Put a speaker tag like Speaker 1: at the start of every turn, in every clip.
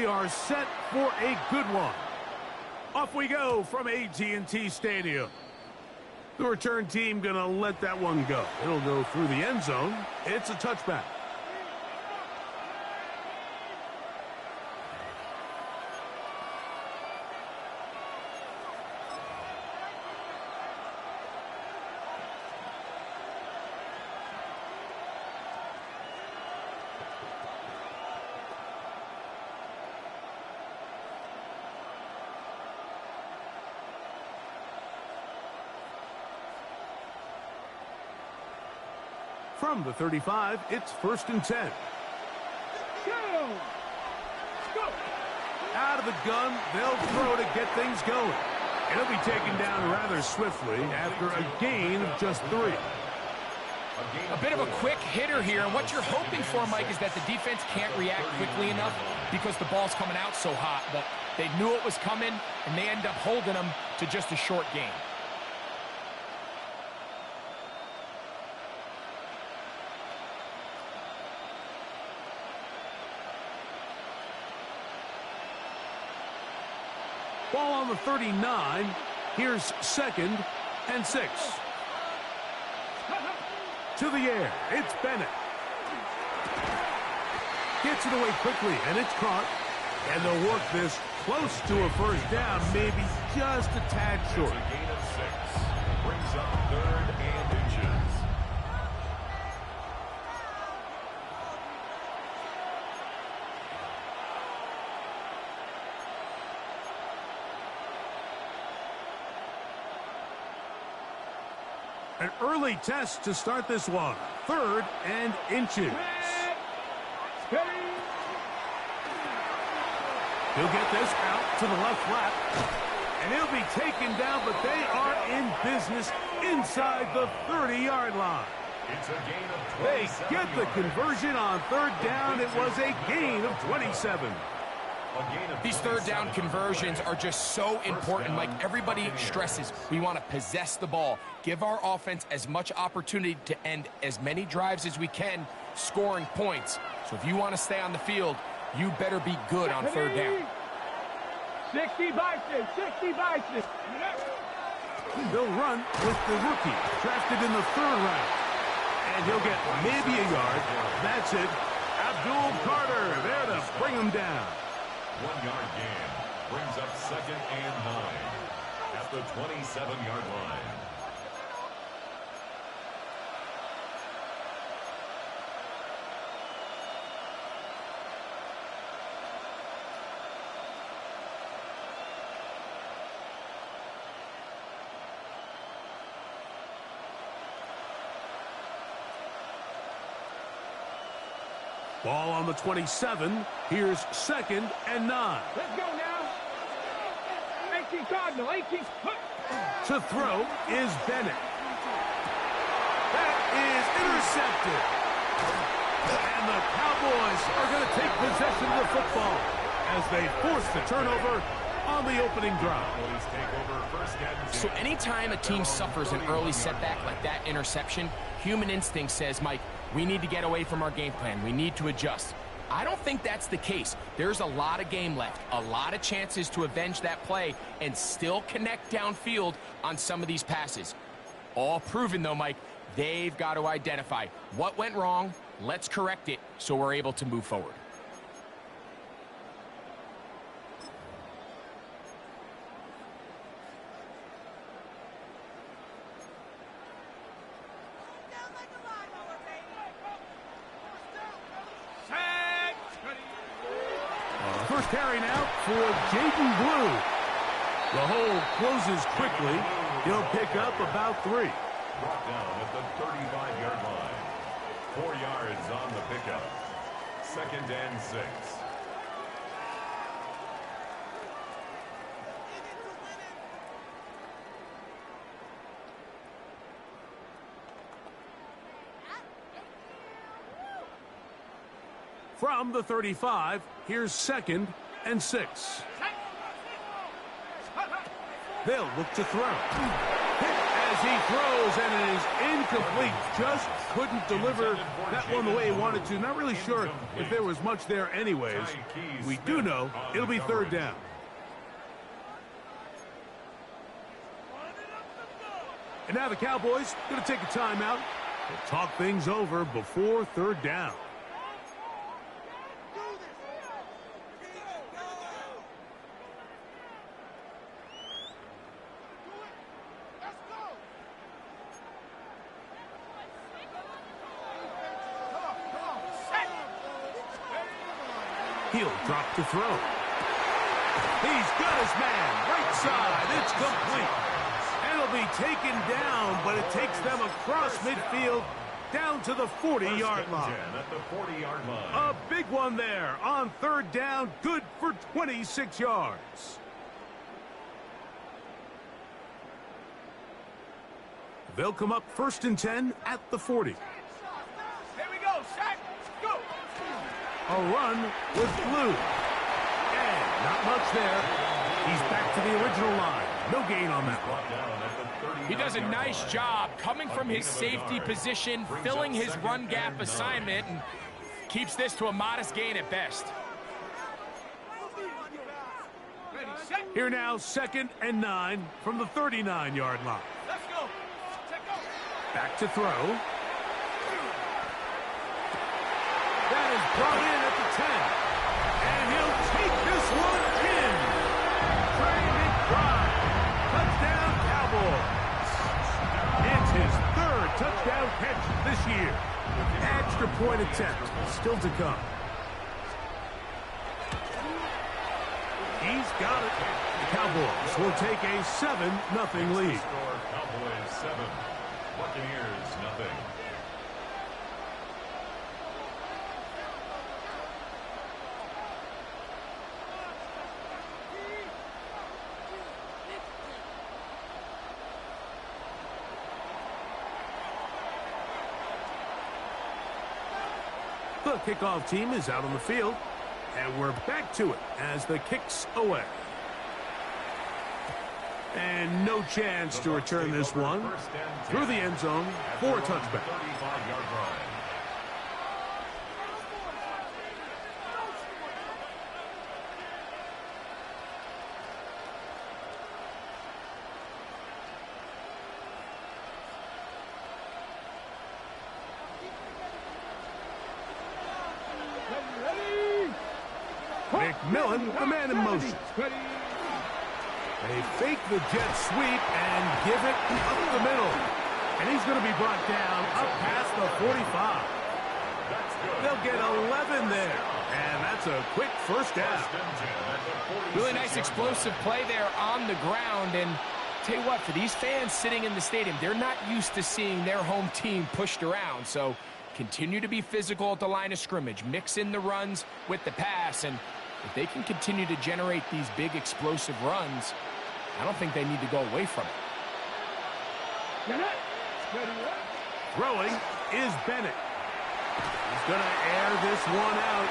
Speaker 1: are set for a good one. Off we go from AT&T Stadium. The return team going to let that one go. It'll go through the end zone. It's a touchback. From the 35, it's 1st and 10. Go. Out of the gun, they'll throw to get things going. It'll be taken down rather swiftly after a gain of just 3.
Speaker 2: A bit of a quick hitter here, and what you're hoping for, Mike, is that the defense can't react quickly enough because the ball's coming out so hot. But they knew it was coming, and they end up holding them to just a short gain.
Speaker 1: Ball on the 39. Here's 2nd and 6. To the air. It's Bennett. Gets it away quickly, and it's caught. And they'll work this close to a first down, maybe just a tad short.
Speaker 3: It's a gain of 6. Brings up 3rd and inches.
Speaker 1: An early test to start this one. 3rd and inches. He'll get this out to the left flat. And he'll be taken down, but they are in business inside the 30-yard line.
Speaker 3: It's a gain of 27
Speaker 1: They get the conversion on 3rd down. It was a gain of 27.
Speaker 2: These 3rd down conversions are just so important, Mike. Everybody stresses we want to possess the ball, give our offense as much opportunity to end as many drives as we can, scoring points. So if you want to stay on the field, you better be good on 3rd down.
Speaker 4: 60 Bison, 60 Bison.
Speaker 1: They'll run with the rookie, drafted in the 3rd round. And he'll get maybe a yard. That's it. Abdul Carter there to bring him down.
Speaker 3: 1-yard gain brings up 2nd and 9 at the 27-yard line.
Speaker 1: Ball on the 27. Here's 2nd and 9.
Speaker 4: Let's go now. 18 Cardinal, 18.
Speaker 1: To throw is Bennett. That is intercepted. And the Cowboys are going to take possession of the football as they force the turnover on the opening drive.
Speaker 2: So anytime a team suffers an early setback like that interception, human instinct says, Mike, we need to get away from our game plan. We need to adjust. I don't think that's the case. There's a lot of game left, a lot of chances to avenge that play and still connect downfield on some of these passes. All proven, though, Mike, they've got to identify what went wrong, let's correct it so we're able to move forward.
Speaker 1: First carry now for Jaden Blue. The hole closes quickly. He'll pick up about 3.
Speaker 3: Brought down at the 35-yard line. 4 yards on the pickup. 2nd and 6.
Speaker 1: From the 35, here's 2nd and 6. They'll look to throw. Hit as as he throws, and it is incomplete. Just couldn't deliver that one the way he wanted to. Not really sure if there was much there anyways. We do know it'll be third down. And now the Cowboys going to take a timeout and talk things over before third down. He'll drop to throw. He's got his man. Right side. It's complete. And it'll be taken down, but it takes them across midfield down to the 40-yard line.
Speaker 3: At the 40-yard line.
Speaker 1: A big one there on third down. Good for 26 yards. They'll come up 1st and 10 at the 40.
Speaker 4: Here we go, Shaq. Go.
Speaker 1: A run with Blue. And not much there. He's back to the original line. No gain on that one.
Speaker 2: He does a nice job coming from his safety position, filling his run gap assignment, and keeps this to a modest gain at best.
Speaker 4: Ready, set.
Speaker 1: Here now, 2nd and 9 from the 39-yard line.
Speaker 4: Let's go. Check go.
Speaker 1: Back to throw. That is brought in at the 10. And he'll take this one in. Trey McBride. Touchdown, Cowboys. It's his 3rd touchdown catch this year. Extra point attempt still to come. He's got it. The Cowboys will take a 7-0 lead.
Speaker 3: Score Cowboys 7, Buccaneers nothing.
Speaker 1: The kickoff team is out on the field, and we're back to it as the kick's away. And no chance to return this one through the end zone for a touchback.
Speaker 3: 35-yard line.
Speaker 1: McMillan, the man in motion.
Speaker 4: Ready.
Speaker 1: They fake the jet sweep and give it up the middle. And he's going to be brought down up past the 45. They'll get 11 there. And that's a quick first down.
Speaker 2: Really nice explosive play there on the ground. And tell you what, for these fans sitting in the stadium, they're not used to seeing their home team pushed around. So continue to be physical at the line of scrimmage. Mix in the runs with the pass. And if they can continue to generate these big explosive runs, I don't think they need to go away from it.
Speaker 1: Throwing is Bennett. He's going to air this one out.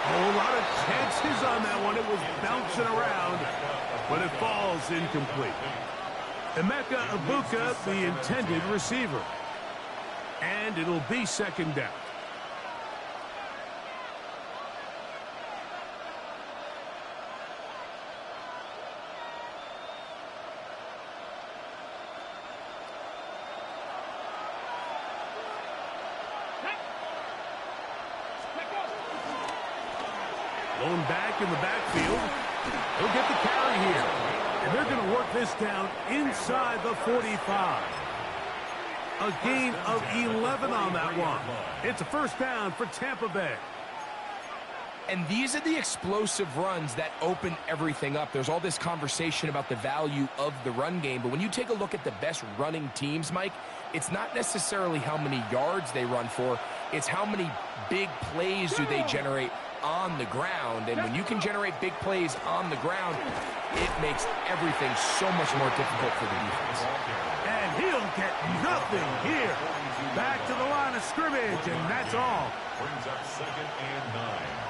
Speaker 1: A whole lot of chances on that one. It was bouncing around, but it falls incomplete. Emeka Ibuka, the intended receiver. And it'll be 2nd down. Blown back in the backfield. He'll get the carry here. And they're going to work this down inside the 45. A gain of 11 on that one. It's a first down for Tampa Bay.
Speaker 2: And these are the explosive runs that open everything up. There's all this conversation about the value of the run game, but when you take a look at the best running teams, Mike, it's not necessarily how many yards they run for, it's how many big plays do they generate on the ground. And when you can generate big plays on the ground, it makes everything so much more difficult for the defense.
Speaker 1: And he'll get nothing here. Back to the line of scrimmage, and that's all.
Speaker 3: Brings up 2nd and 9.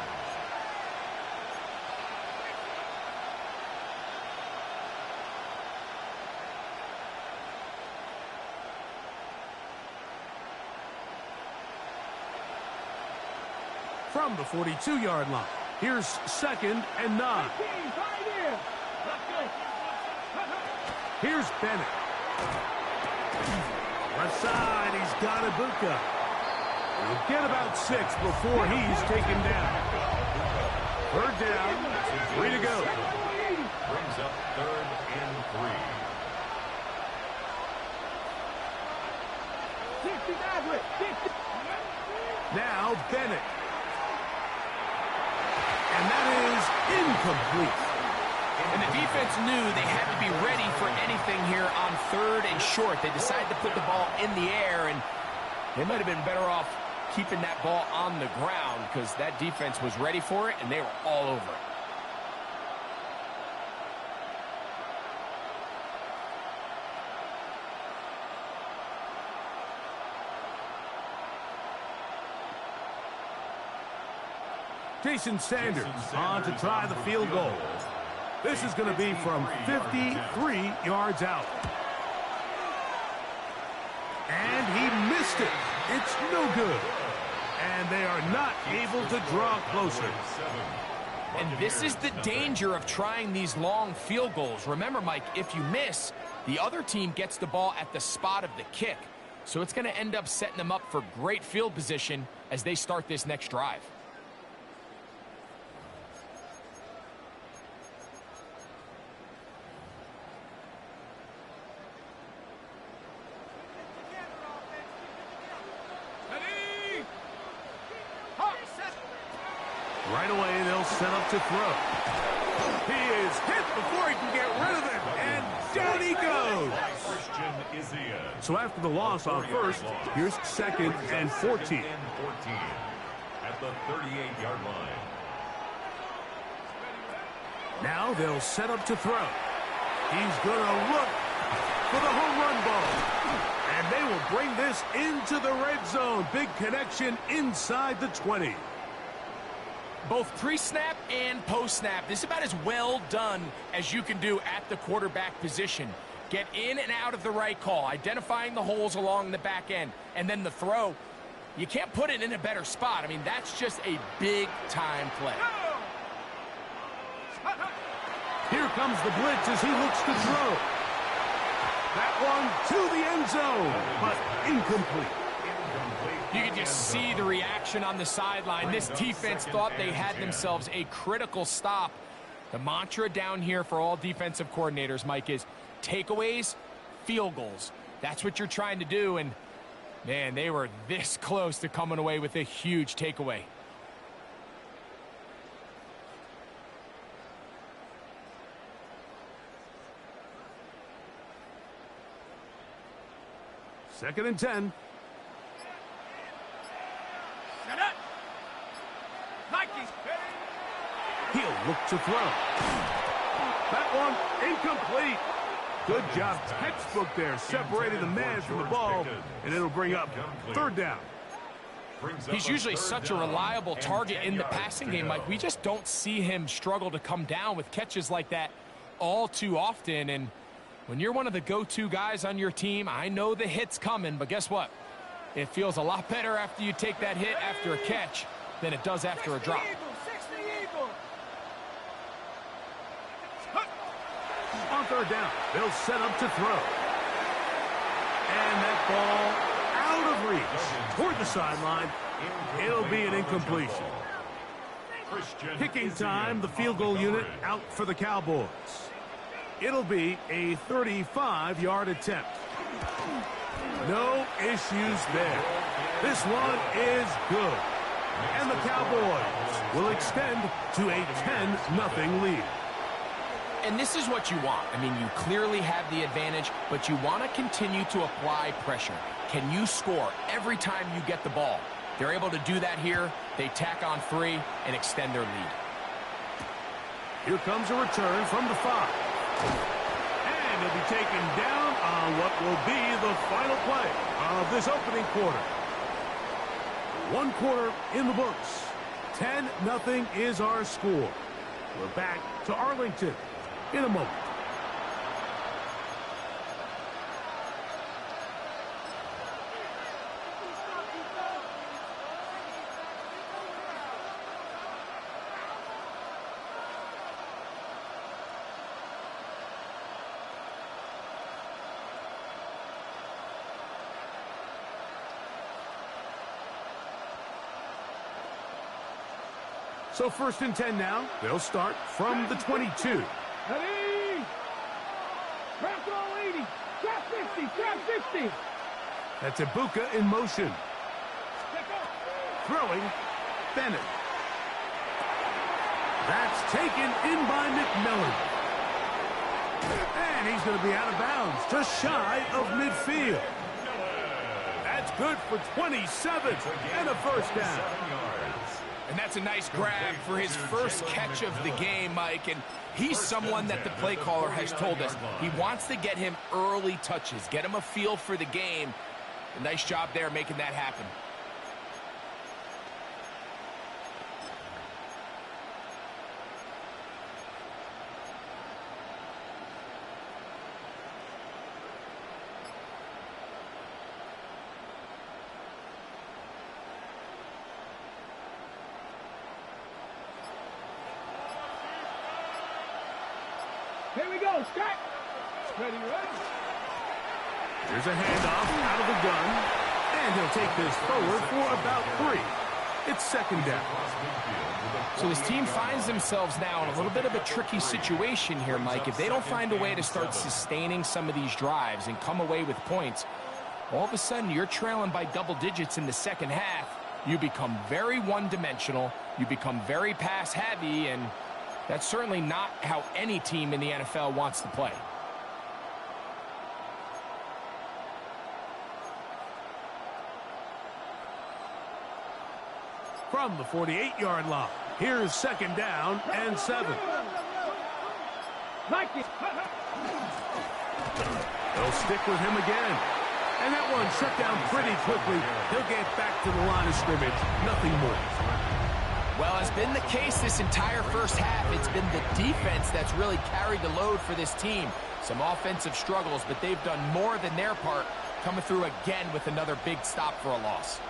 Speaker 1: from the 42-yard line. Here's 2nd and 9. Here's Bennett. Left side, he's got Ibuka. He'll get about 6 before he's taken down. 3rd down, 3 to go.
Speaker 3: Brings up 3rd and 3.
Speaker 1: Now Bennett. And that is incomplete.
Speaker 2: And the defense knew they had to be ready for anything here on 3rd and short. They decided to put the ball in the air, and they might have been better off keeping that ball on the ground because that defense was ready for it, and they were all over it.
Speaker 1: Jason Sanders on to try the field goal. This is going to be from 53 yards out. And he missed it. It's no good. And they are not able to draw closer.
Speaker 2: And this is the danger of trying these long field goals. Remember, Mike, if you miss, the other team gets the ball at the spot of the kick. So it's going to end up setting them up for great field position as they start this next drive.
Speaker 1: Right away, they'll set up to throw. He is hit before he can get rid of it, and down he goes. So after the loss on 1st, here's 2nd and 14.
Speaker 3: At the 38-yard line.
Speaker 1: Now they'll set up to throw. He's going to look for the home run ball. And they will bring this into the red zone. Big connection inside the 20.
Speaker 2: Both pre-snap and post-snap, this is about as well done as you can do at the quarterback position. Get in and out of the right call, identifying the holes along the back end, and then the throw. You can't put it in a better spot. I mean, that's just a big-time play.
Speaker 1: Here comes the blitz as he looks to throw. That one to the end zone, but incomplete.
Speaker 2: You can just see the reaction on the sideline. This defense thought they had themselves a critical stop. The mantra down here for all defensive coordinators, Mike, is takeaways, field goals. That's what you're trying to do, and, man, they were this close to coming away with a huge takeaway.
Speaker 1: Second and 10. He'll look to throw. That one incomplete. Good job, textbook there, separating the man from the ball, and it'll bring up 3rd down.
Speaker 2: He's usually such a reliable target in the passing game, Mike. We just don't see him struggle to come down with catches like that all too often. And when you're one of the go-to guys on your team, I know the hit's coming, but guess what? It feels a lot better after you take that hit after a catch than it does after a drop.
Speaker 1: On 3rd down, they'll set up to throw. And that ball out of reach toward the sideline. It'll be an incompletion. Kicking time, the field goal unit out for the Cowboys. It'll be a 35-yard attempt. No issues there. This one is good. And the Cowboys will extend to a 10-0 lead.
Speaker 2: And this is what you want. I mean, you clearly have the advantage, but you want to continue to apply pressure. Can you score every time you get the ball? They're able to do that here. They tack on 3 and extend their lead.
Speaker 1: Here comes a return from the 5. And he'll be taken down on what will be the final play of this opening quarter. 1 quarter in the books. 10-0 is our score. We're back to Arlington in a moment. So 1st and 10 now. They'll start from the 22.
Speaker 4: Ready? Trap all 80. Trap 50. Trap 50.
Speaker 1: That's Ibuka in motion. Throwing, Bennett. That's taken in by McMillan. And he's going to be out of bounds, just shy of midfield. That's good for 27 and a first down.
Speaker 2: And that's a nice grab for his first catch of the game, Mike. And he's someone that the play caller has told us he wants to get him early touches, get him a feel for the game. A nice job there making that happen.
Speaker 4: Here we go, Scott. Ready, ready.
Speaker 1: Here's a handoff out of the gun, and he'll take this forward for about 3. It's 2nd down.
Speaker 2: So his team finds themselves now in a little bit of a tricky situation here, Mike. If they don't find a way to start sustaining some of these drives and come away with points, all of a sudden you're trailing by double digits in the second half. You become very one-dimensional. You become very pass-heavy, and that's certainly not how any team in the NFL wants to play.
Speaker 1: From the 48-yard line, here's 2nd down and 7.
Speaker 4: Like it.
Speaker 1: They'll stick with him again. And that one shut down pretty quickly. He'll get back to the line of scrimmage. Nothing more.
Speaker 2: Well, as been the case this entire first half, it's been the defense that's really carried the load for this team. Some offensive struggles, but they've done more than their part, coming through again with another big stop for a loss.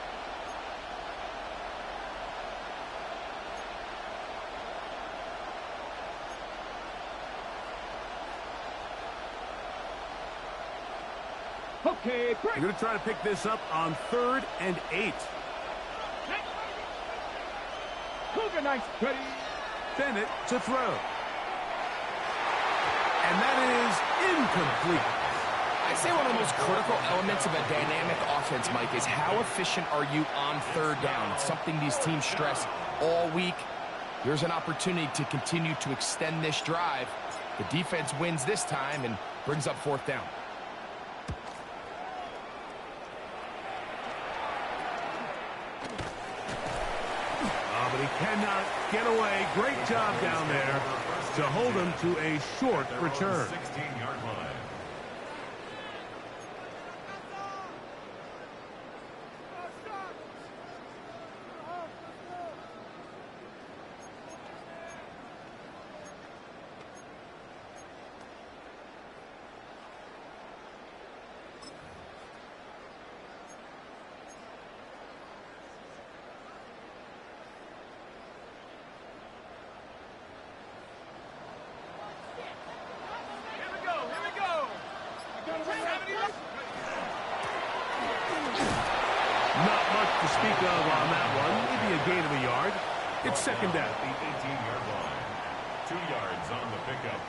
Speaker 4: Okay,
Speaker 1: They're going to try to pick this up on 3rd and 8.
Speaker 4: Cougar nice. Ready.
Speaker 1: Bennett to throw. And that is incomplete.
Speaker 2: I'd say one of the most critical elements of a dynamic offense, Mike, is how efficient are you on 3rd down. It's something these teams stress all week. Here's an opportunity to continue to extend this drive. The defense wins this time and brings up 4th down.
Speaker 1: But he cannot get away. Great job down there to hold him to a short return.
Speaker 3: 16-yard line.
Speaker 1: Not much to speak of on that one. Maybe a gain of a yard. It's 2nd down.
Speaker 3: The 18-yard line. 2 yards on the pickup.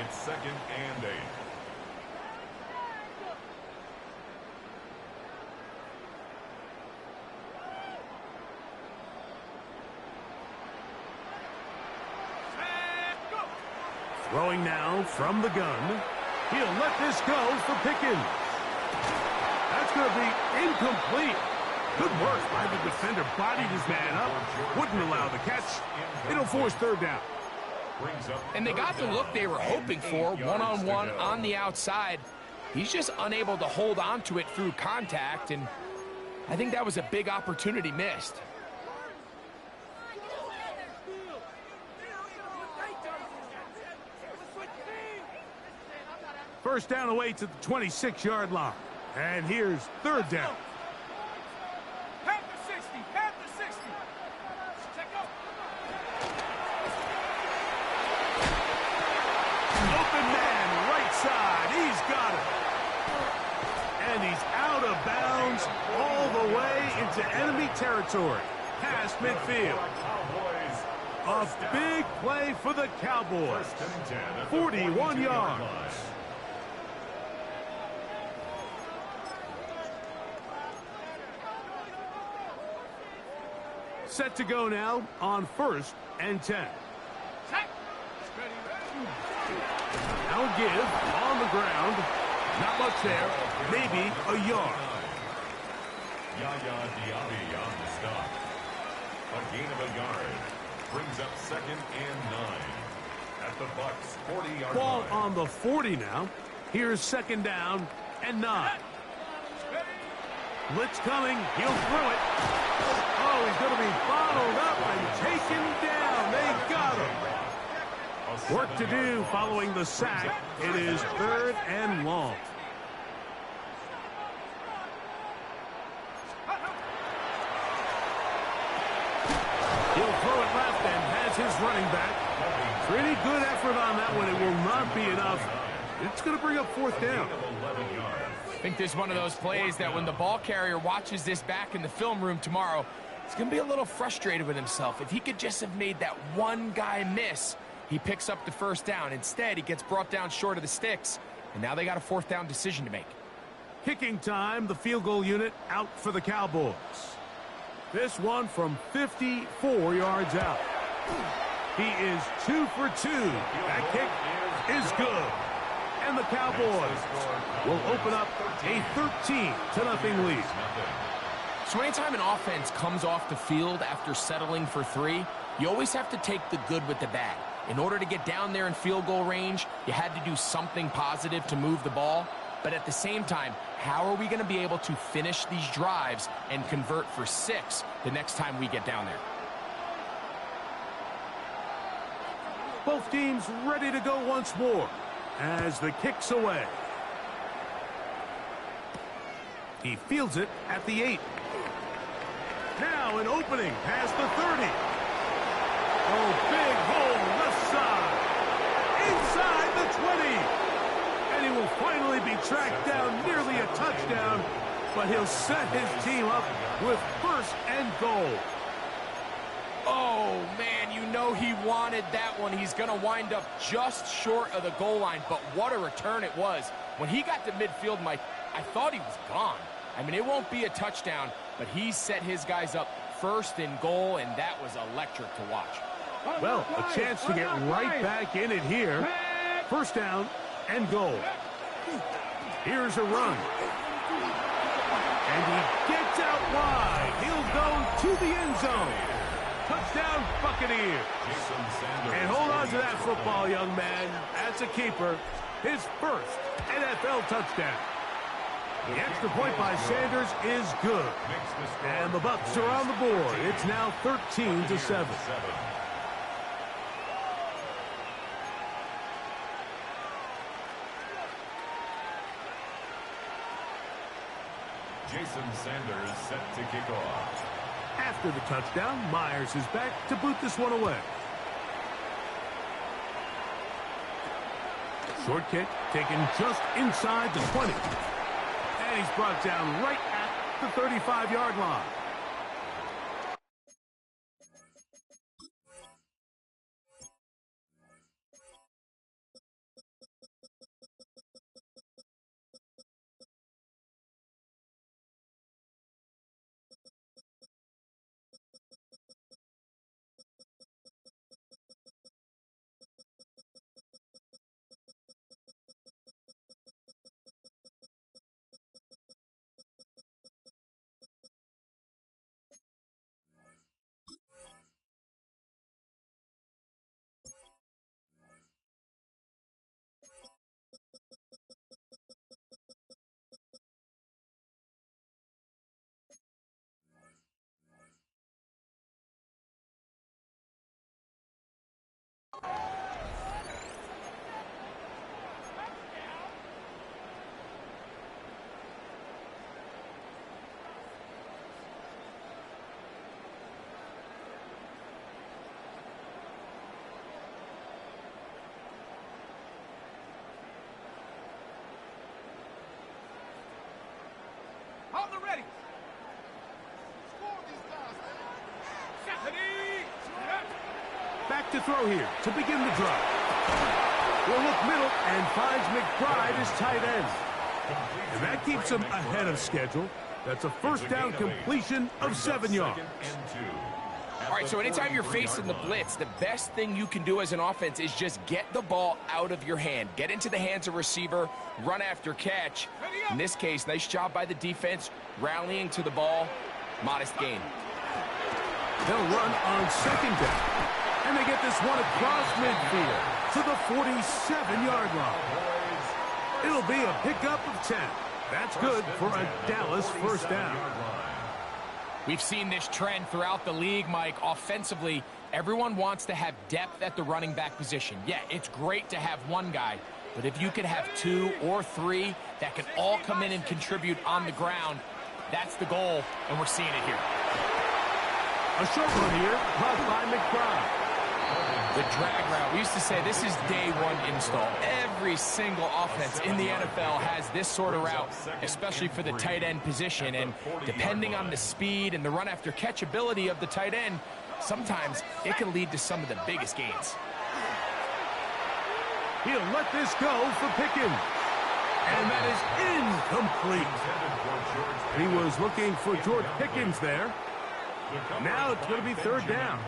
Speaker 3: It's 2nd and 8.
Speaker 1: Throwing now from the gun. He'll let this go for Pickens. That's going to be incomplete. Good work by the defender. Bodied his man up. Wouldn't allow the catch. It'll force 3rd down.
Speaker 2: And they got the look they were hoping for, one-on-one on the outside. He's just unable to hold on to it through contact, and I think that was a big opportunity missed.
Speaker 1: First down away to the 26-yard line. And here's 3rd down.
Speaker 4: Half the 60. Half the 60. Check up.
Speaker 1: Open man, right side. He's got it. And he's out of bounds all the way into enemy territory. Past midfield.
Speaker 3: Cowboys
Speaker 1: A big play for the Cowboys. 41 yards. Set to go now on 1st and 10. Now give on the ground. Not much there. Maybe a yard.
Speaker 3: Yaya Diaby on the stop. A gain of a yard. Brings up 2nd and 9. At the Bucs 40-yard
Speaker 1: Ball
Speaker 3: line.
Speaker 1: on the 40 now. Here's 2nd down and 9. Blitz coming. He'll throw it. Oh, he's going to be bottled up and taken down. They got him. Work to do following the sack. It is 3rd and long. He'll throw it left and has his running back. Pretty good effort on that one. It will not be enough. It's going to bring up 4th down.
Speaker 2: I think this is one of those plays that when the ball carrier watches this back in the film room tomorrow, he's going to be a little frustrated with himself. If he could just have made that one guy miss, he picks up the 1st down. Instead, he gets brought down short of the sticks, and now they got a 4th down decision to make.
Speaker 1: Kicking time, the field goal unit out for the Cowboys. This one from 54 yards out. He is 2 for 2. That kick is good. And the Cowboys will open up a 13-0 lead.
Speaker 2: So anytime an offense comes off the field after settling for 3, you always have to take the good with the bad. In order to get down there in field goal range, you had to do something positive to move the ball. But at the same time, how are we going to be able to finish these drives and convert for 6 the next time we get down there?
Speaker 1: Both teams ready to go once more as the kick's away. He fields it at the 8. Now an opening past the 30. Oh, big hole left side. Inside the 20. And he will finally be tracked down, nearly a touchdown, but he'll set his team up with 1st and goal.
Speaker 2: Oh, man, you know he wanted that one. He's going to wind up just short of the goal line, but what a return it was. When he got to midfield, Mike, I thought he was gone. I mean, it won't be a touchdown, but he set his guys up 1st and goal, and that was electric to watch.
Speaker 1: Well, a chance to get right back in it here. 1st down and goal. Here's a run. And he gets out wide. He'll go to the end zone. Touchdown, Buccaneers. And hold on to that football, young man. That's a keeper. His 1st NFL touchdown. The extra point by Sanders is good. And the Bucs are on the board. It's now 13-7.
Speaker 3: Jason Sanders set to kick off.
Speaker 1: After the touchdown, Myers is back to boot this one away. Short kick taken just inside the 20. And he's brought down right at the 35-yard line.
Speaker 4: Hold the ready. Score these guys, man. Stephanie.
Speaker 1: to throw here to begin the drive. Will look middle and finds McBride as tight end. And that keeps him ahead of schedule. That's a first down completion of 7 yards.
Speaker 2: All right, so anytime you're facing the blitz, the best thing you can do as an offense is just get the ball out of your hand. Get into the hands of receiver, run after catch. In this case, nice job by the defense, rallying to the ball. Modest gain.
Speaker 1: They'll run on second down. And they get this one across midfield to the 47-yard line. It'll be a pickup of 10. That's good for a Dallas first down.
Speaker 2: We've seen this trend throughout the league, Mike. Offensively, everyone wants to have depth at the running back position. Yeah, it's great to have one guy, but if you could have 2 or 3 that can all come in and contribute on the ground, that's the goal, and we're seeing it here.
Speaker 1: A short one here, caught by McBride.
Speaker 2: The drag route. We used to say this is day one install. Every single offense in the NFL has this sort of route, especially for the tight end position. And depending on the speed and the run after catch ability of the tight end, sometimes it can lead to some of the biggest gains.
Speaker 1: He'll let this go for Pickens. And that is incomplete. He was looking for George Pickens there. Now it's going to be third down.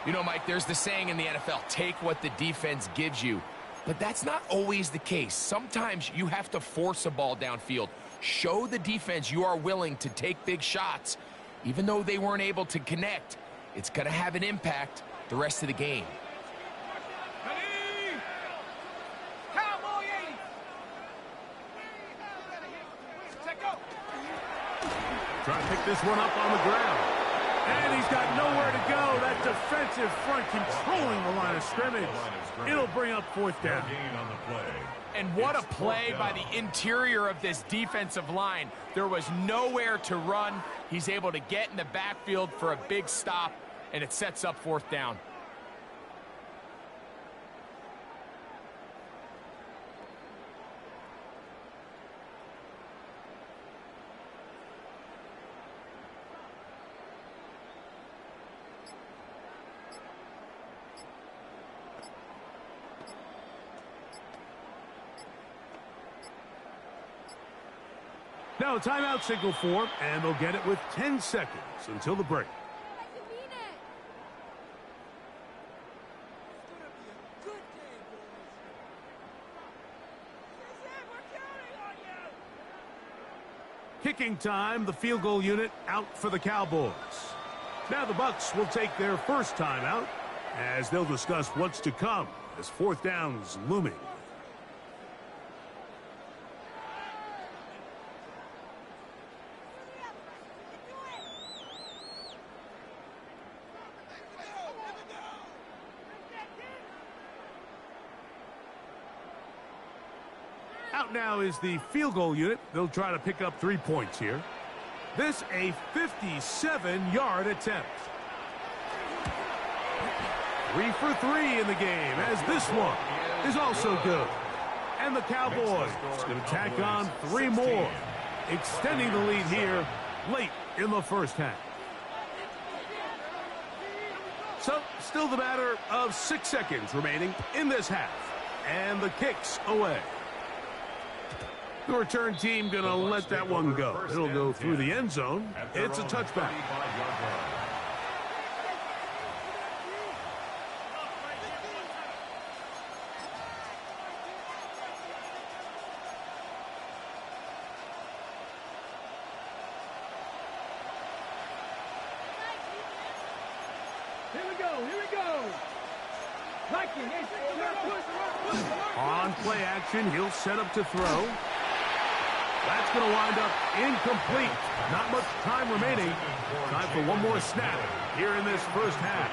Speaker 2: You know, Mike, there's the saying in the NFL, take what the defense gives you. But that's not always the case. Sometimes you have to force a ball downfield. Show the defense you are willing to take big shots. Even though they weren't able to connect, it's going to have an impact the rest of the game.
Speaker 1: Trying to pick this one up on the ground. And he's got nowhere to go. That defensive front controlling the line of scrimmage. It'll bring up fourth down.
Speaker 2: And what a play by the interior of this defensive line. There was nowhere to run. He's able to get in the backfield for a big stop, and it sets up fourth down.
Speaker 1: Now a timeout signal form, and they'll get it with 10 seconds until the break. Kicking time, the field goal unit out for the Cowboys. Now the Bucs will take their first timeout as they'll discuss what's to come as fourth down's looming. Out now is the field goal unit. They'll try to pick up 3 points here. This a 57-yard attempt. 3 for 3 in the game, as this one is also good. And the Cowboys going to tack on 3 more, extending the lead here late in the first half. So, still the matter of 6 seconds remaining in this half. And the kick's away. The return team going to let that one go. It'll go through the end zone. It's a touchback.
Speaker 4: Here we go.
Speaker 1: On play action, he'll set up to throw. That's going to wind up incomplete. Not much time remaining. Time for one more snap here in this first half.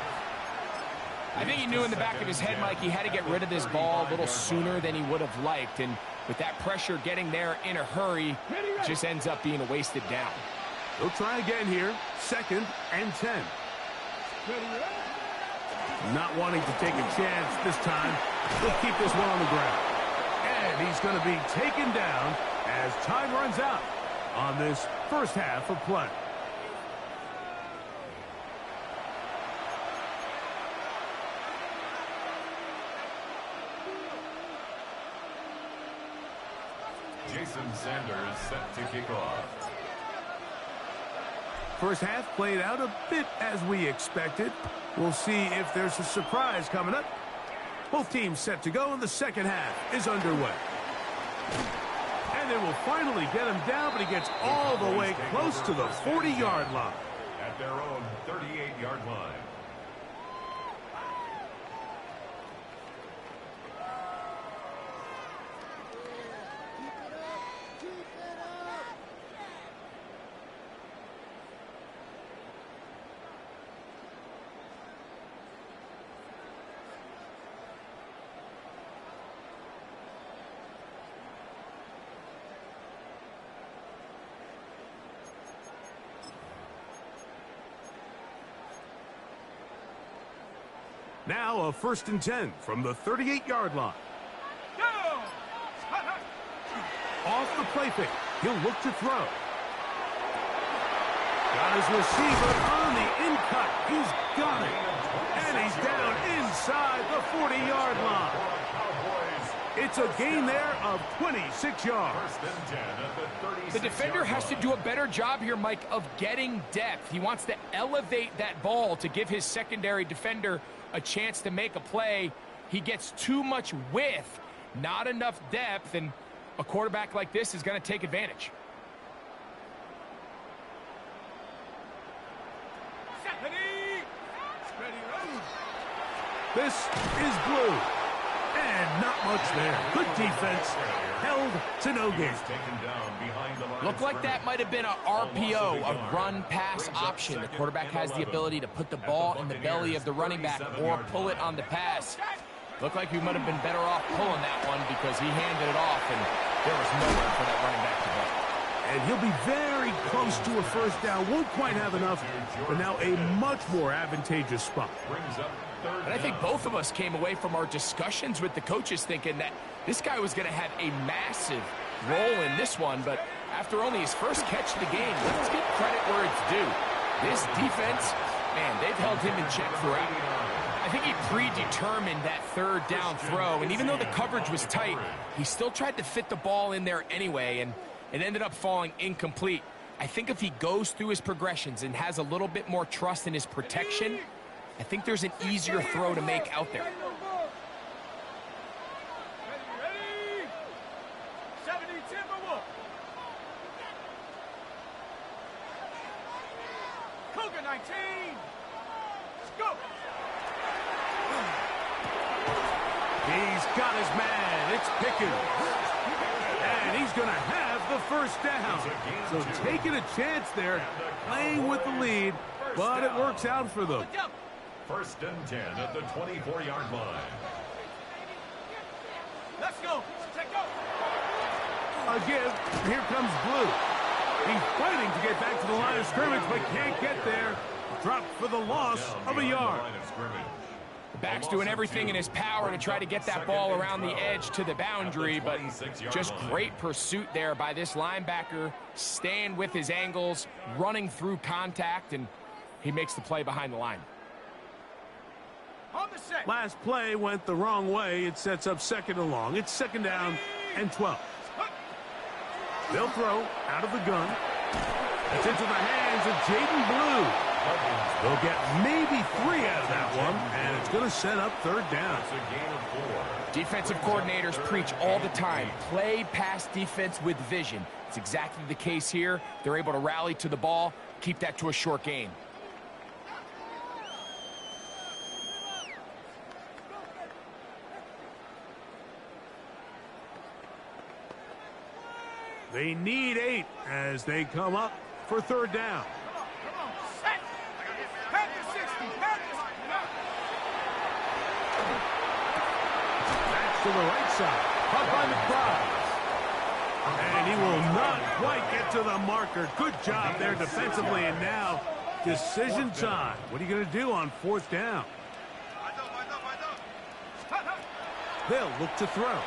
Speaker 2: I think he knew in the back of his head, Mike, he had to get rid of this ball a little sooner than he would have liked. And with that pressure getting there in a hurry, it just ends up being a wasted down.
Speaker 1: He'll try again here. 2nd and 10. Not wanting to take a chance this time. He'll keep this one on the ground. And he's going to be taken down as time runs out on this first half of play.
Speaker 3: Jason Sanders set to kick off.
Speaker 1: First half played out a bit as we expected. We'll see if there's a surprise coming up. Both teams set to go, and the second half is underway. And they will finally get him down, but he gets all the way close to the 40-yard line.
Speaker 3: At their own 38-yard line.
Speaker 1: Now a 1st and 10 from the 38-yard line. Off the play fake. He'll look to throw. Got his receiver on the in-cut. He's got it. And he's down inside the 40-yard line. It's a gain there of 26 yards.
Speaker 2: The defender has to do a better job here, Mike, of getting depth. He wants to elevate that ball to give his secondary defender a chance to make a play. He gets too much width, not enough depth, and a quarterback like this is going to take advantage.
Speaker 1: This is blue. And not much there. Good defense. Held to no gain.
Speaker 2: Looked like that might have been a RPO, a run-pass option. The quarterback has the ability to put the ball in the belly of the running back or pull it on the pass. Looked like we might have been better off pulling that one because he handed it off, and there was nowhere for that running back to go.
Speaker 1: And he'll be very close to a first down. Won't quite have enough, but now a much more advantageous spot.
Speaker 2: And I think both of us came away from our discussions with the coaches thinking that this guy was going to have a massive role in this one, but after only his first catch of the game, let's give credit where it's due. This defense, man, they've held him in check throughout. I think he predetermined that third down throw, and even though the coverage was tight, he still tried to fit the ball in there anyway, and it ended up falling incomplete. I think if he goes through his progressions and has a little bit more trust in his protection, I think there's an easier throw to make out there.
Speaker 4: Ready? 70 Timberwolf. Cougar 19. Let's go.
Speaker 1: He's got his man. It's Pickens. And he's going to have the first down. So taking a chance there, playing with the lead, but it works out for them.
Speaker 3: 1st and 10 at the 24-yard line.
Speaker 4: Let's go. Take go.
Speaker 1: Again, here comes Blue. He's fighting to get back to the line of scrimmage, but can't get there. Dropped for the loss of a yard.
Speaker 2: The back's doing everything in his power to try to get that ball around the edge to the boundary, but just great pursuit there by this linebacker, staying with his angles, running through contact, and he makes the play behind the line.
Speaker 1: Last play went the wrong way. It sets up 2nd and long. It's 2nd down and 12. They'll throw out of the gun. It's into the hands of Jaden Blue. They'll get maybe 3 out of that one, and it's going to set up 3rd down.
Speaker 2: Defensive coordinators preach all the time, play pass defense with vision. It's exactly the case here. They're able to rally to the ball, keep that to a short gain.
Speaker 1: They need 8 as they come up for 3rd down. Back to the right side. Up on the prize. And he will not quite get to the marker. Good job there defensively. And now decision time. What are you going to do on 4th down? They'll look to throw.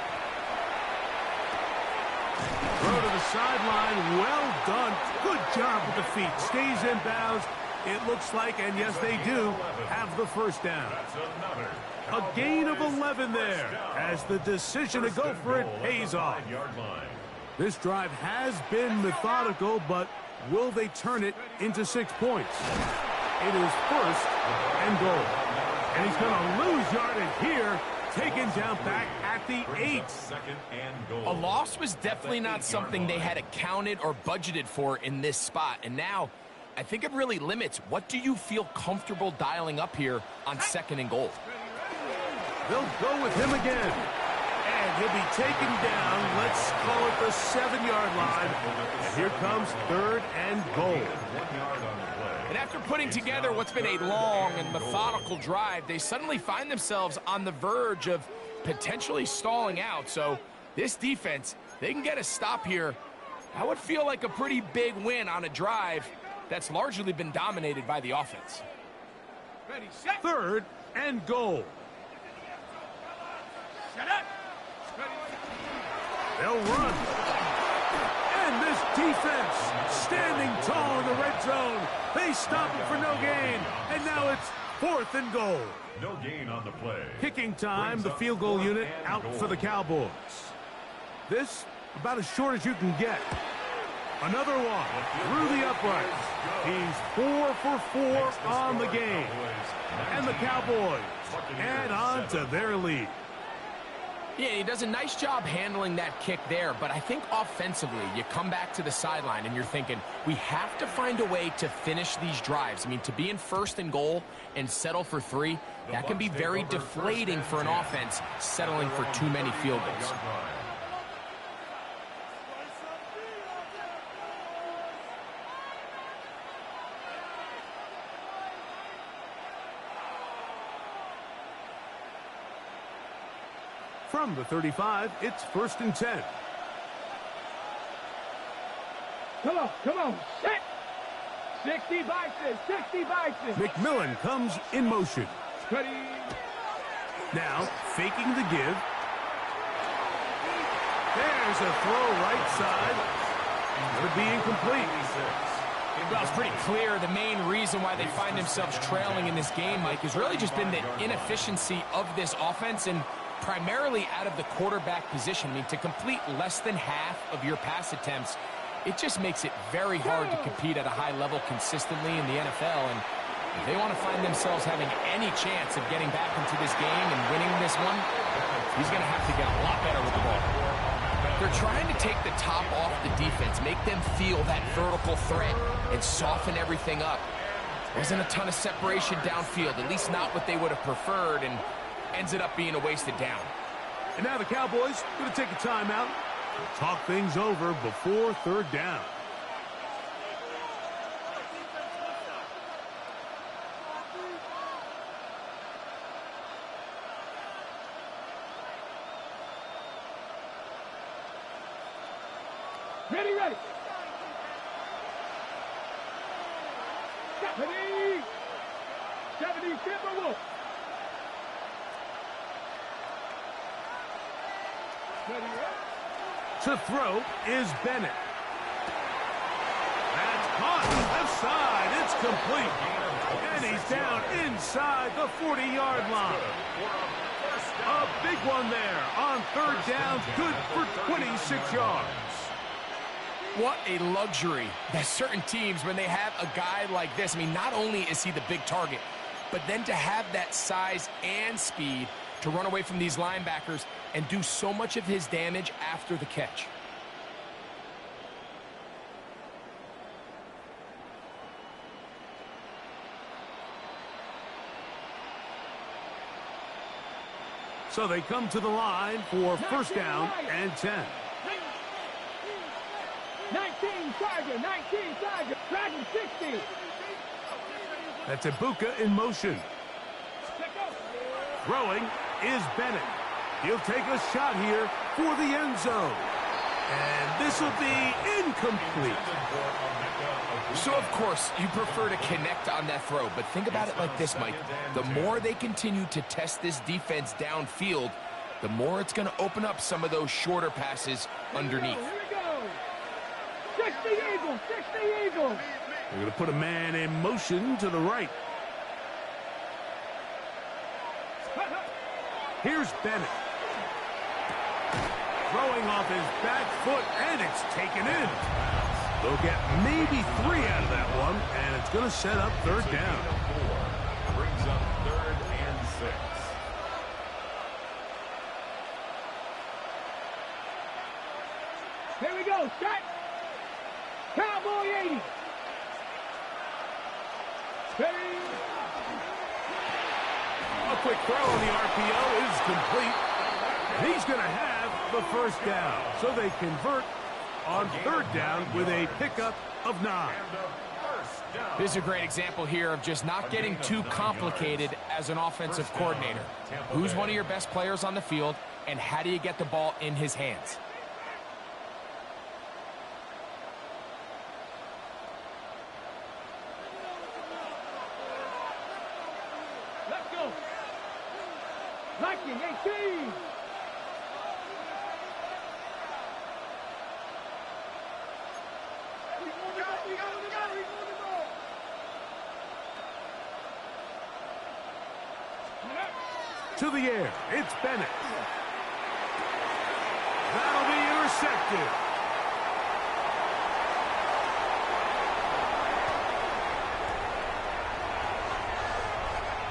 Speaker 1: Throw to the sideline. Well done. Good job with the feet. Stays in bounds. It looks like, and yes, they do, have the 1st down. A gain of 11 there as the decision to go for it pays off. This drive has been methodical, but will they turn it into 6 points? It is first and goal. And he's going to lose yardage here, taken down back at the 8.
Speaker 2: A loss was definitely not something they had accounted or budgeted for in this spot. And now, I think it really limits what do you feel comfortable dialing up here on 2nd and goal.
Speaker 1: They'll go with him again. And he'll be taken down, let's call it the 7-yard line. And here comes 3rd and goal.
Speaker 2: And after putting together what's been a long and methodical drive, they suddenly find themselves on the verge of potentially stalling out. So this defense, they can get a stop here. That would feel like a pretty big win on a drive that's largely been dominated by the offense.
Speaker 1: 3rd and goal. They'll run. And this defense standing tall in the red zone. They stop it for no gain. And now it's 4th and goal.
Speaker 3: No gain on the play.
Speaker 1: Kicking time, the field goal unit out for the Cowboys. This about as short as you can get. Another one through the uprights. He's 4 for 4 on the game. And the Cowboys add on to their lead.
Speaker 2: Yeah, he does a nice job handling that kick there, but I think offensively, you come back to the sideline and you're thinking, we have to find a way to finish these drives. I mean, to be in 1st and goal and settle for 3, that can be very deflating for an offense settling for too many field goals.
Speaker 1: From the 35, it's 1st and 10.
Speaker 4: Come on, set! 60 boxes, 60 boxes.
Speaker 1: McMillan comes in motion.
Speaker 4: Ready.
Speaker 1: Now, faking the give. There's a throw right side. Would be incomplete.
Speaker 2: Well, it's pretty clear the main reason why they find themselves trailing in this game, Mike, has really just been the inefficiency of this offense and primarily out of the quarterback position. I mean, to complete less than half of your pass attempts, it just makes it very hard to compete at a high level consistently in the NFL. And if they want to find themselves having any chance of getting back into this game and winning this one, he's going to have to get a lot better with the ball. They're trying to take the top off the defense, make them feel that vertical threat, and soften everything up. Wasn't a ton of separation downfield, at least not what they would have preferred, and ends it up being a wasted down.
Speaker 1: And now the Cowboys going to take a timeout and talk things over before 3rd down.
Speaker 4: Ready. Ready. 70 Timberwolves.
Speaker 1: To throw is Bennett. That's caught left side. It's complete. And he's down inside the 40-yard line. A big one there on 3rd down. Good for 26 yards.
Speaker 2: What a luxury that certain teams, when they have a guy like this, I mean, not only is he the big target, but then to have that size and speed to run away from these linebackers and do so much of his damage after the catch.
Speaker 1: So they come to the line for 1st down and 10.
Speaker 4: 19 Tiger, Dragon 60.
Speaker 1: That's Ibuka in motion. Throwing is Bennett. He'll take a shot here for the end zone. And this will be incomplete.
Speaker 2: So, of course, you prefer to connect on that throw, but think about it like this, Mike. The more they continue to test this defense downfield, the more it's going to open up some of those shorter passes underneath.
Speaker 4: Here we go. 60 Eagles, 60 Eagles.
Speaker 1: They're going to put a man in motion to the right. Here's Bennett. throwing off his back foot, and it's taken in. They'll get maybe 3 out of that one, and it's going to set up third down.
Speaker 3: Brings up 3rd and 6.
Speaker 4: Here we go. Set. Cowboy 80. Ready.
Speaker 1: A quick throw on the RPO is complete. He's going to have the first down. So they convert on third down with a pickup of 9.
Speaker 2: This is a great example here of just not getting too complicated as an offensive coordinator. Who's one of your best players on the field, and how do you get the ball in his hands?
Speaker 4: Let's go. Viking 18.
Speaker 1: To the air, it's Bennett. That'll be intercepted.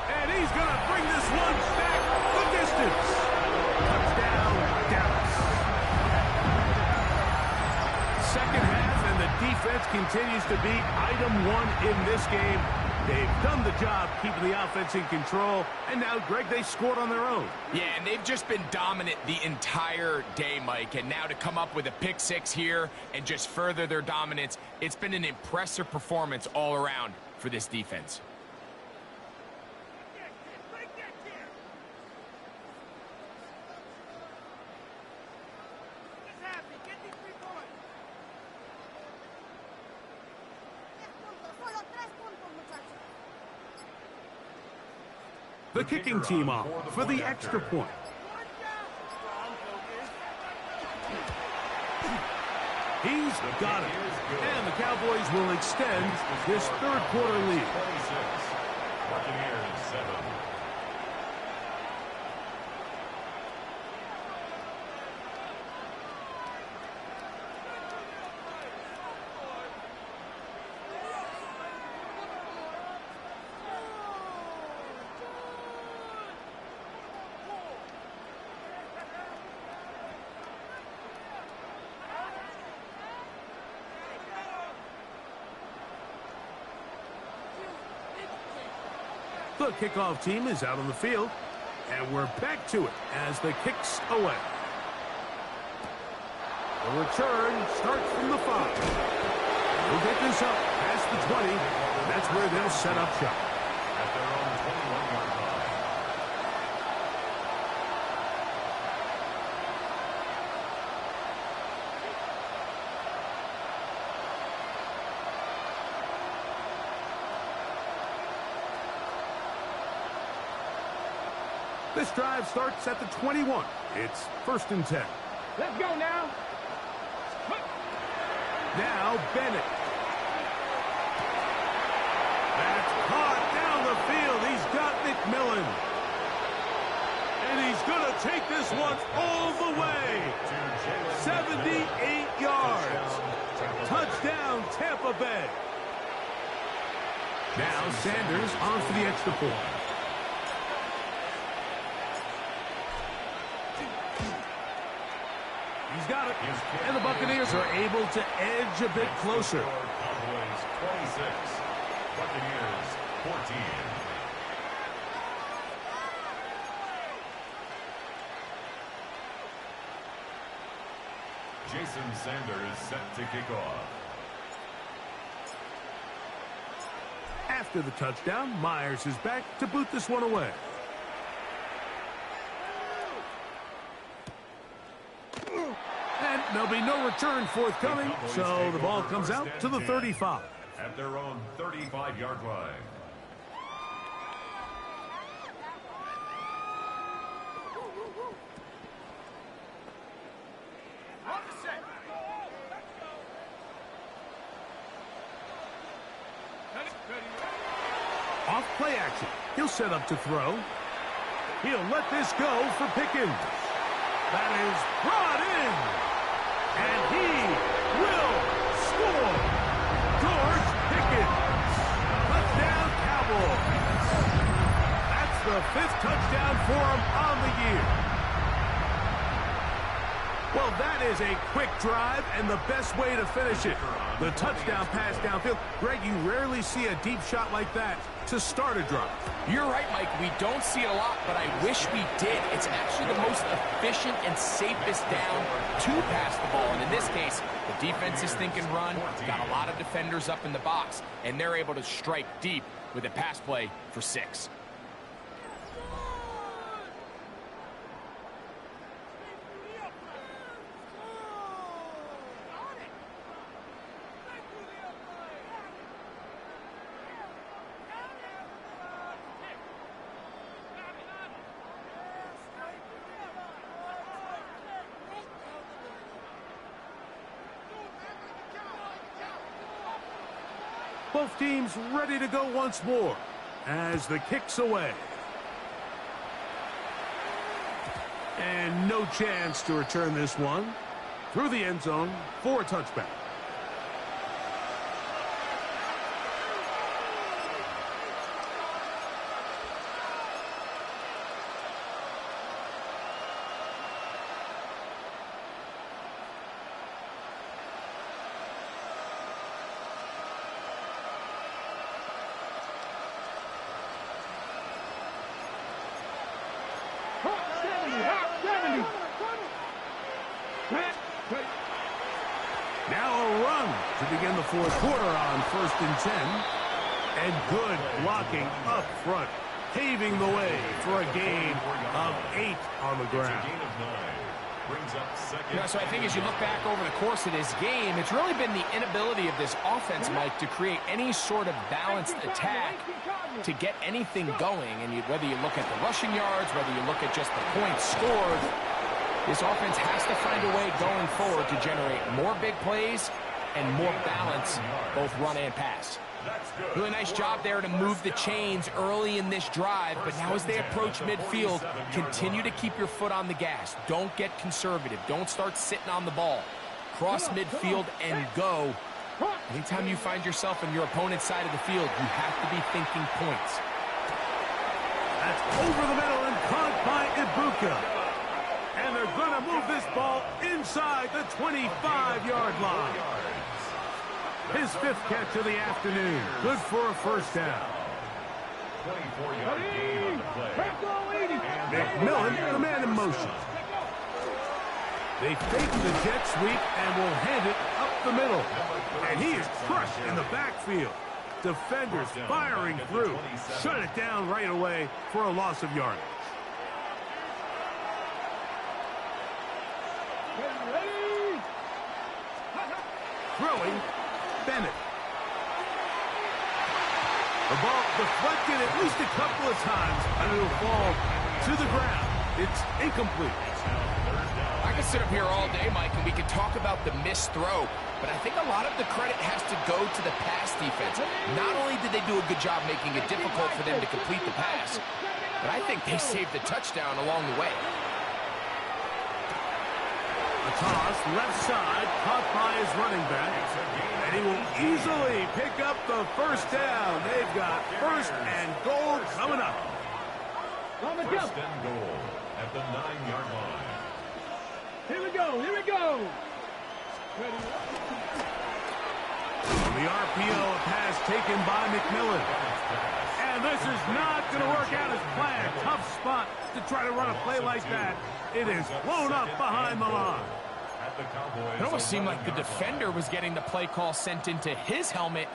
Speaker 1: And he's going to bring this one back the distance. Touchdown, Dallas. Second half, and the defense continues to be item 1 in this game. They've done the job keeping the offense in control, and now, Greg, they scored on their own.
Speaker 2: Yeah, and they've just been dominant the entire day, Mike, and now to come up with a pick 6 here and just further their dominance, it's been an impressive performance all around for this defense.
Speaker 1: The kicking team off for the extra point. He's got it. And the Cowboys will extend this third quarter lead.
Speaker 3: 26. Buccaneers 7.
Speaker 1: The kickoff team is out on the field, and we're back to it as the kick's away. The return starts from the 5. They'll get this up past the 20, and that's where they'll set up shop.
Speaker 3: At their own 21-yard line.
Speaker 1: This drive starts at the 21. It's 1st and 10.
Speaker 4: Let's go now.
Speaker 1: Now Bennett. That's caught down the field. He's got McMillan. And he's going to take this one all the way. 78 yards. Touchdown, Tampa Bay. Now Sanders on for the extra point. He's got it. And the Buccaneers are able to edge a bit closer.
Speaker 3: Cowboys 26. Buccaneers 14. Jason Sanders set to kick off.
Speaker 1: After the touchdown, Myers is back to boot this one away. And there'll be no return forthcoming, so the ball comes out to the 35.
Speaker 3: At their own 35-yard line.
Speaker 1: Off play action. He'll set up to throw. He'll let this go for Pickens. That is brought in. And he will score. George Pickens. Touchdown, Cowboys. That's the 5th touchdown for him on the year. Well, that is a quick drive and the best way to finish it. The touchdown pass downfield. Greg, you rarely see a deep shot like that to start a drive.
Speaker 2: You're right, Mike. We don't see it a lot, but I wish we did. It's actually the most efficient and safest down to pass the ball. And in this case, the defense is thinking run, got a lot of defenders up in the box, and they're able to strike deep with a pass play for 6.
Speaker 1: Both teams ready to go once more as the kick's away. And no chance to return this one through the end zone for a touchback. Now a run to begin the 4th quarter on 1st and 10. And good blocking up front, paving the way for a gain of 8 on the ground.
Speaker 2: So I think as you look back over the course of this game, it's really been the inability of this offense, Mike, to create any sort of balanced attack to get anything going. And whether you look at the rushing yards, whether you look at just the points scored, this offense has to find a way going forward to generate more big plays and more balance, both run and pass. Really nice job there to move the chains early in this drive, but now as they approach midfield, continue to keep your foot on the gas. Don't get conservative. Don't start sitting on the ball. Cross midfield and go. Anytime you find yourself on your opponent's side of the field, you have to be thinking points.
Speaker 1: That's over the middle and caught by Ibuka. And they're going to move this ball inside the 25-yard line. His 5th catch of the afternoon. Good for a 1st down.
Speaker 3: 24-yard gain on the play.
Speaker 1: McMillan, the man in motion. They fake the jet sweep and will hand it up the middle. And he is crushed in the backfield. Defenders firing through. Shut it down right away for a loss of yardage. Throwing, Bennett. The ball deflected at least a couple of times, and it'll fall to the ground. It's incomplete.
Speaker 2: I could sit up here all day, Mike, and we could talk about the missed throw, but I think a lot of the credit has to go to the pass defense. Not only did they do a good job making it difficult for them to complete the pass, but I think they saved the touchdown along the way.
Speaker 1: A toss, left side, caught by his running back. And he will easily pick up the 1st down. They've got 1st and goal coming up.
Speaker 3: 1st and goal at the 9-yard line.
Speaker 4: Here we go, here we go.
Speaker 1: On the RPO, a pass taken by McMillan. And this is not going to work out as planned. Tough spot to try to run a play like that. It is blown up behind the line.
Speaker 2: It almost seemed like the defender was getting the play call sent into his helmet,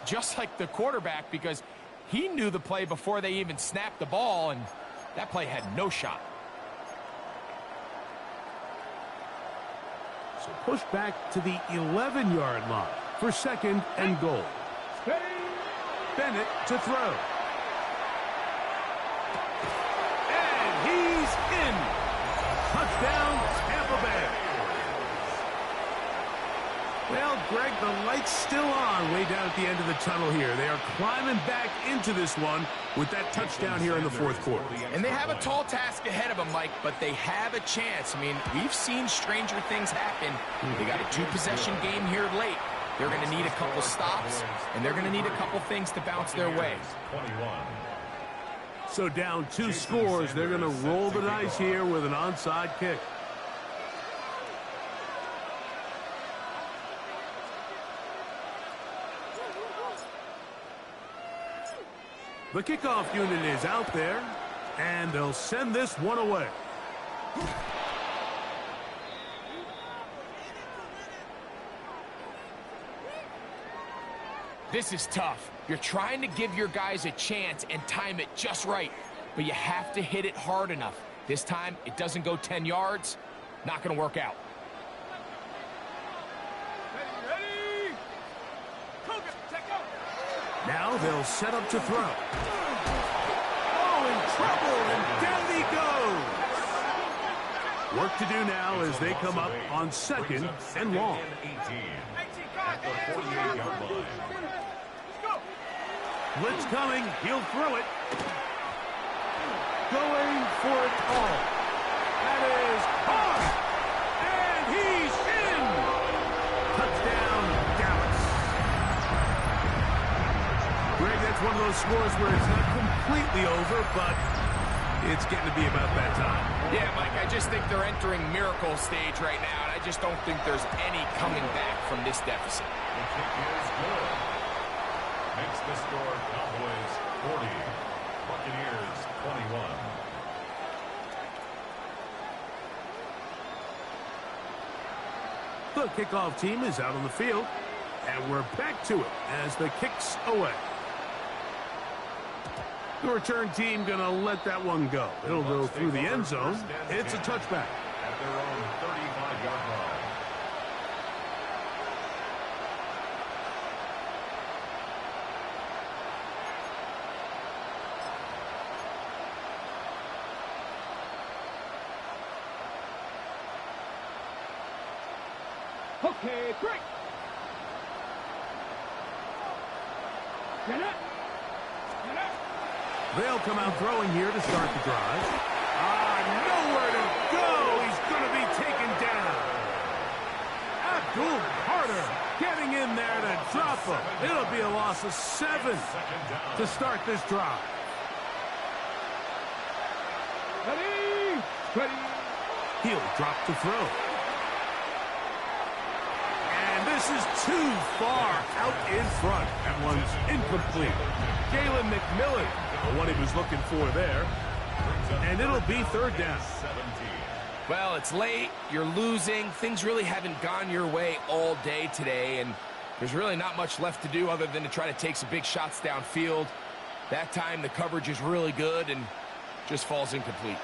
Speaker 2: just like the quarterback, because he knew the play before they even snapped the ball, and that play had no shot.
Speaker 1: So push back to the 11-yard line for 2nd and goal. Bennett to throw. And he's in. Touchdown, Tampa Bay. Well, Greg, the light's still on way down at the end of the tunnel here. They are climbing back into this one with that touchdown here in the fourth quarter.
Speaker 2: And they have a tall task ahead of them, Mike, but they have a chance. I mean, we've seen stranger things happen. They got a two-possession game here late. They're going to need a couple stops, and they're going to need a couple things to bounce their way.
Speaker 1: So down 2 scores, they're going to roll the dice here with an onside kick. The kickoff unit is out there, and they'll send this one away.
Speaker 2: This is tough. You're trying to give your guys a chance and time it just right, but you have to hit it hard enough. This time, it doesn't go 10 yards. Not going to work out.
Speaker 4: Ready?
Speaker 1: Now they'll set up to throw. Oh, in trouble, and down he goes. Work to do now as they come up on 2nd and long.
Speaker 3: At the 48-yard line.
Speaker 1: Blitz coming. He'll throw it. Going for it all. That is caught. And he's in. Touchdown, Dallas. Greg, that's one of those scores where it's not completely over, but it's getting to be about that time.
Speaker 2: Yeah, Mike, I just think they're entering miracle stage right now, and I just don't think there's any coming back from this deficit.
Speaker 3: The kick is good. Makes the score Cowboys 40, Buccaneers 21.
Speaker 1: The kickoff team is out on the field, and we're back to it as the kick's away. The return team going to let that one go. It'll go through the end zone. It's a touchback.
Speaker 3: At their own 35-yard line.
Speaker 4: Okay, break. Get up. Get up.
Speaker 1: They'll come out throwing here to start the drive. Nowhere to go. He's going to be taken down. Abdul Carter getting in there to drop him. It'll be a loss of 7 to start this drive.
Speaker 4: Ready. Ready.
Speaker 1: He'll drop to throw. And this is too far out in front. That one's incomplete. Jalen McMillan, what he was looking for there. And it'll be 3rd down.
Speaker 2: Well, it's late. You're losing. Things really haven't gone your way all day today, and there's really not much left to do other than to try to take some big shots downfield. That time, the coverage is really good and just falls incomplete.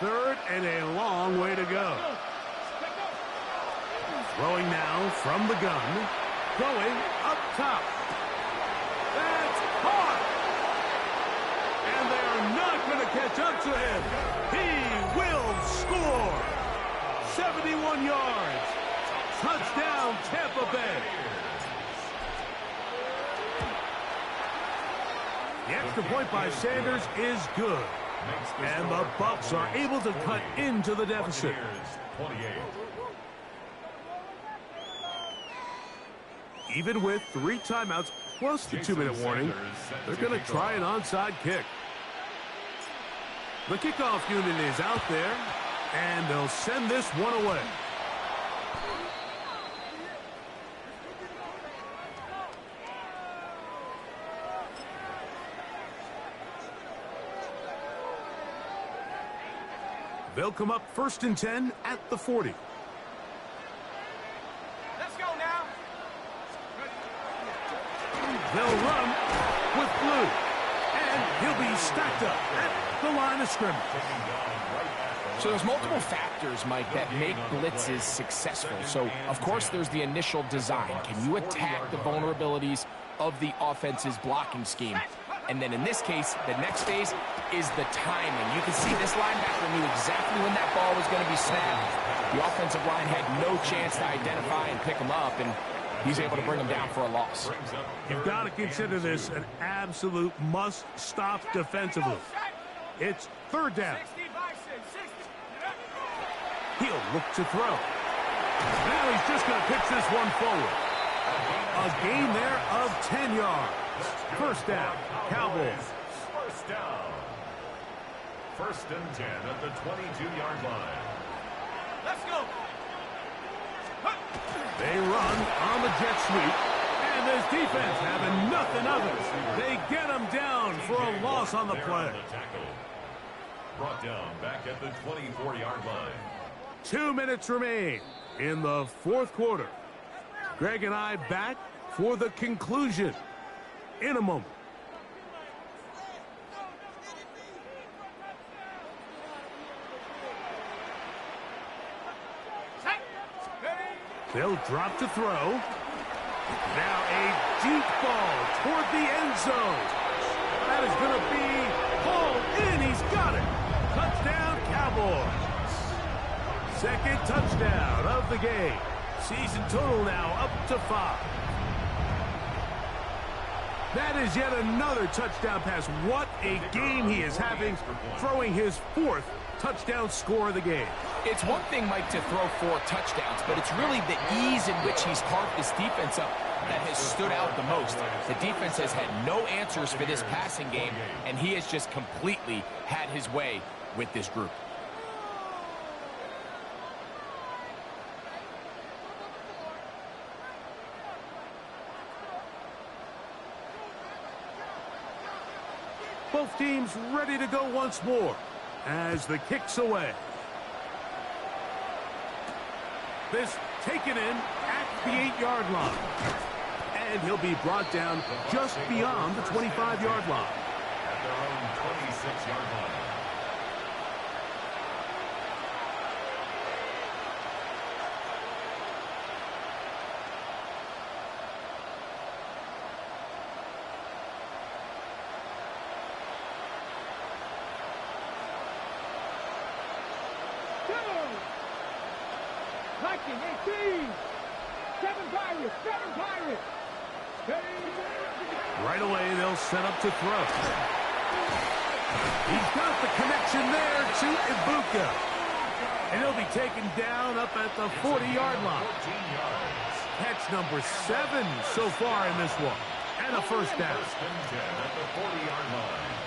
Speaker 1: 3rd and a long way to go. Throwing now from the gun. Going up top. That's caught. And they are not going to catch up to him. He will score. 71 yards. Touchdown, Tampa Bay. The extra point by Sanders is good. And the Bucs are able to cut into the deficit. Even with 3 timeouts plus the 2-minute warning, they're going to try an onside kick. The kickoff unit is out there, and they'll send this one away. They'll come up 1st and 10 at the 40.
Speaker 4: Let's go now.
Speaker 1: They'll run with Blue, and he'll be stacked up at the line of scrimmage.
Speaker 2: So there's multiple factors, Mike, that make blitzes successful. So, of course, there's the initial design. Can you attack the vulnerabilities of the offense's blocking scheme? And then in this case, the next phase is the timing. You can see this linebacker knew exactly when that ball was going to be snapped. The offensive line had no chance to identify and pick him up, and he's able to bring him down for a loss.
Speaker 1: You've got to consider this an absolute must-stop defensively. It's third down. He'll look to throw. Now he's just going to pitch this one forward. A gain there of 10 yards. First down, Cowboys.
Speaker 3: First down. First and 10 at the 22-yard line.
Speaker 4: Let's go.
Speaker 1: They run on the jet sweep, and this defense having nothing of it. They get him down for a loss on the play.
Speaker 3: Brought down back at the 24-yard line.
Speaker 1: 2 minutes remain in the fourth quarter. Greg and I back for the conclusion in a moment. They'll drop to throw. Now a deep ball toward the end zone. That is going to be hauled in. He's got it. Touchdown, Cowboys. Second touchdown of the game. Season total now up to 5. That is yet another touchdown pass. What a game he is having, throwing his 4th touchdown score of the game.
Speaker 2: It's one thing, Mike, to throw 4 touchdowns, but it's really the ease in which he's carved this defense up that has stood out the most. The defense has had no answers for this passing game, and he has just completely had his way with this group.
Speaker 1: Both teams ready to go once more as the kick's away. This taken in at the 8-yard line. And he'll be brought down just beyond the 25-yard line.
Speaker 3: At their own 26-yard line.
Speaker 4: Viking 18. 7 Pirates. 7 Pirates.
Speaker 1: Right away, they'll set up to throw. He's got the connection there to Ibuka. And he'll be taken down up at the 40-yard line. Catch number 7 so far in this one. And a first down.
Speaker 3: First and 10 at the 40-yard line.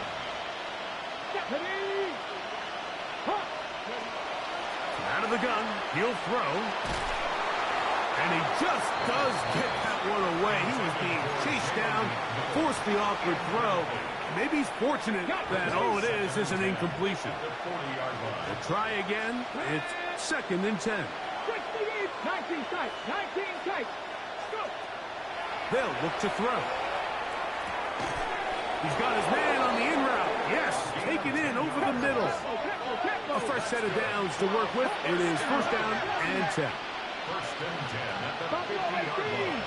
Speaker 1: Out of the gun, he'll throw. And he just does get that one away. He was being chased down, forced the awkward throw. Maybe he's fortunate that all it is an incompletion. They'll try again. It's second and 10.
Speaker 4: 19 tight. 19 tight. Go.
Speaker 1: They'll look to throw. He's got his man on the in route. Yes, taken in over the middle. A fresh set of downs to work with. It is first down and 10.
Speaker 3: First and 10 at the 50-yard line.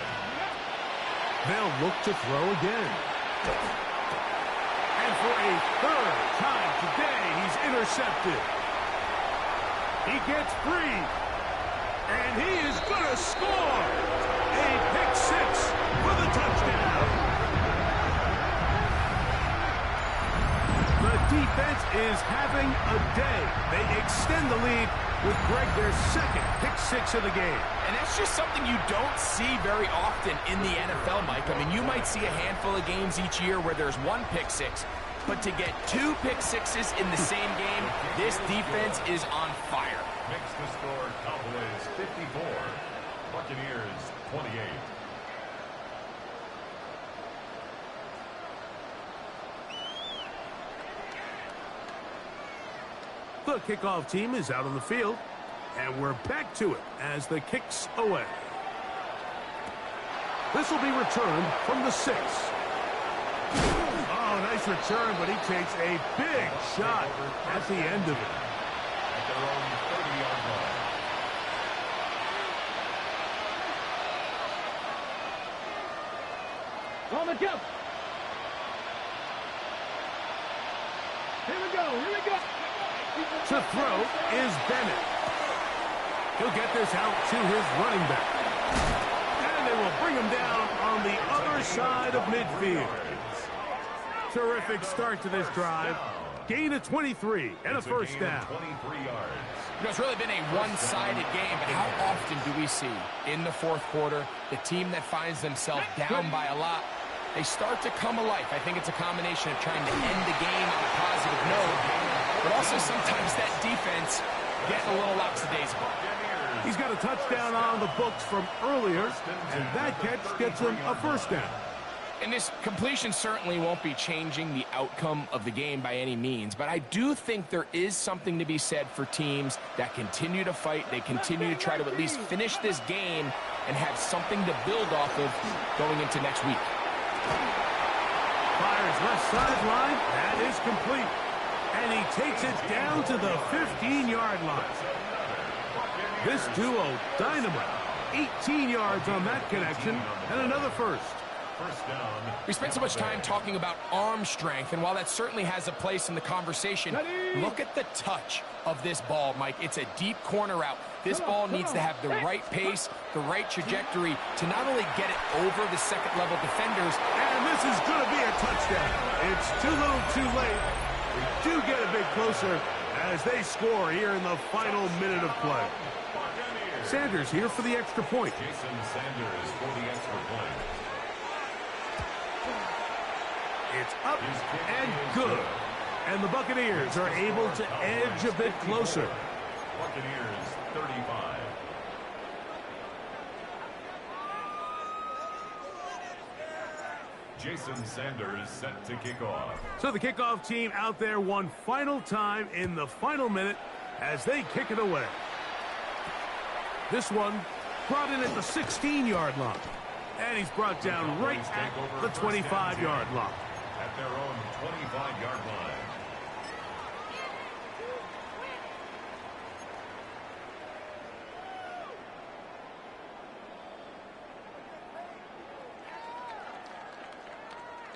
Speaker 1: They'll look to throw again. And for a third time today, he's intercepted. He gets free. And he is going to score. A pick 6 for the touchdown. The defense is having a day. They extend the lead with Greg, their second pick 6 of the game.
Speaker 2: And that's just something you don't see very often in the NFL, Mike. I mean, you might see a handful of games each year where there's 1 pick 6. But to get 2 pick 6s in the same game, this defense is on fire.
Speaker 3: Makes the score Cowboys 54, Buccaneers 28.
Speaker 1: The kickoff team is out on the field, and we're back to it as the kick's away. This will be returned from the 6. Oh, nice return, but he takes a big shot at the end of it.
Speaker 3: At their own 30-yard line.
Speaker 4: On the jump. Here we go. Here we go.
Speaker 1: To throw is Bennett. He'll get this out to his running back. And they will bring him down on the other side of midfield. Terrific start to this drive. Gain of 23 and a first down.
Speaker 3: 23 yards.
Speaker 2: You know, it's really been a one-sided game, but how often do we see in the fourth quarter the team that finds themselves down by a lot, they start to come alive? I think it's a combination of trying to end the game on a positive note, but also sometimes that defense getting a little lackadaisical.
Speaker 1: He's got a touchdown on the books from earlier, and that catch gets him a first down.
Speaker 2: And this completion certainly won't be changing the outcome of the game by any means, but I do think there is something to be said for teams that continue to fight. They continue to try to at least finish this game and have something to build off of going into next week.
Speaker 1: Fires left sideline. That is complete. And he takes it down to the 15-yard line. This duo, dynamite. 18 yards on that connection, and another first.
Speaker 3: First down.
Speaker 2: We spent so much time talking about arm strength, and while that certainly has a place in the conversation, look at the touch of this ball, Mike. It's a deep corner route. This ball needs to have the right pace, the right trajectory to not only get it over the second-level defenders.
Speaker 1: And this is going to be a touchdown. It's too little too late. They do get a bit closer as they score here in the final minute of play. Sanders here for the extra point.
Speaker 3: Jason Sanders for the extra point.
Speaker 1: It's up and good. And the Buccaneers are able to edge a bit closer.
Speaker 3: Buccaneers 35. Jason Sanders set to kick off.
Speaker 1: So the kickoff team out there one final time in the final minute as they kick it away. This one brought in at the 16-yard line. And he's brought down right at the 25-yard line.
Speaker 3: At their own 25-yard line.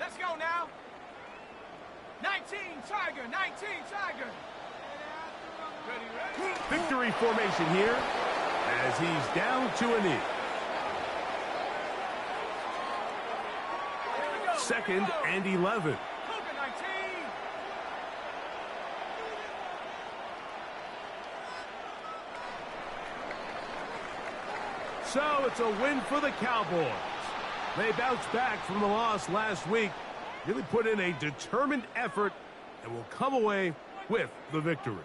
Speaker 4: Let's go now. 19 Tiger, 19 Tiger.
Speaker 1: Victory formation here as he's down to a knee. Second and 11. So it's a win for the Cowboys. They bounced back from the loss last week, really put in a determined effort, and will come away with the victory.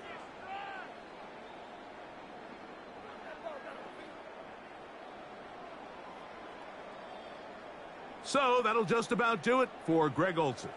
Speaker 1: So that'll just about do it for Greg Olsen.